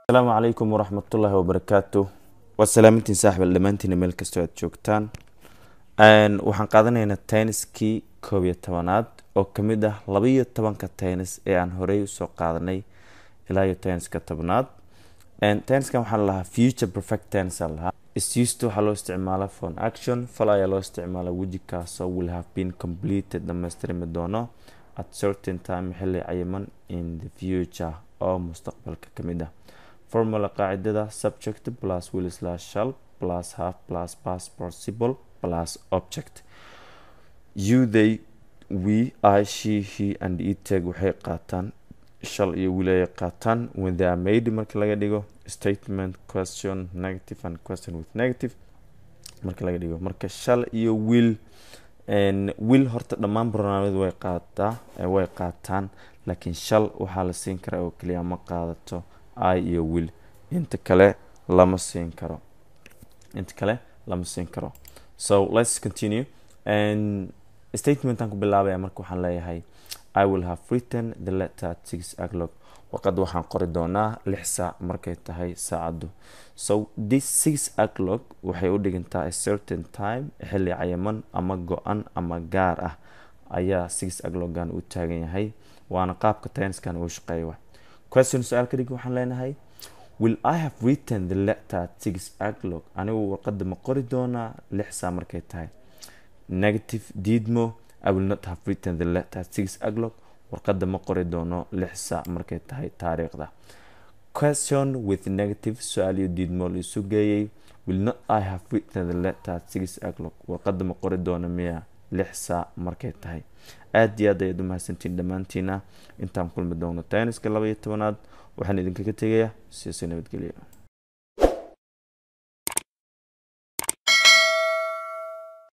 السلام عليكم ورحمة الله وبركاته والسلامتين صاحب اللمانتين ميل كستو aad joogtaan waxaan qaadanaynaa tenniskii 11aad oo kamid ah 12ka tennis ee aan horey u soo qaadanay ilaa iyo tenniska 10aad tenniskan waxaa la lahaa future perfect tennis lahaa is used to waxaa loo isticmaalaa for an action fal ayaa loo isticmaalaa weji kaasoo will have been completed dhamaystirmi doono at certain time xilli cayiman in the future oo mustaqbalka kamid ah formula قاعدة subject plus will slash shall plus have plus past participle plus object you they we I she he and it tag waxay qaataan shall iyo will ay qaataan when they are made marka laga dhigo statement question negative and question with negative marka laga dhigo marka shall iyo will horta dhammaan barnaamijyada way qaataan laakiin shall waxaa la siin karaa oo kaliya ma qaadato I iyo will inta kale lama siin karo so let's continue and statement aan ku bilaabaya marka waxaan leeyahay I will have written the letter at 6 o'clock waqad waxaan qori doonaa 6 saac markay tahay saacadu so this 6 o'clock waxay u dhigantaa a certain time xilli cayiman ama go-an ama gaar ah ayaa 6 o'clock gaan u taagan yahay waana qaabka tenniskan uu shaqeeyo question su'aal ka dhig waxaan leenahay will I have written the letter at 6 o'clock anigu warqada ma qori doonaa 6 saac markay tahay negative diidmo I will not have written the letter at 6 o'clock warqada ma qori doono 6 saac markay tahay taariikhda question with negative su'aal iyo diidmo la isu geeyay will not I have written the letter at 6 o'clock warqada ma qori doono miya 6 saac markay tahay aad iyo aad ayaad u mahadsantiin dhammaantiina intaan kulmi doono tenniska 12aad waxaan idinkaga tegayaa si nabadgelyo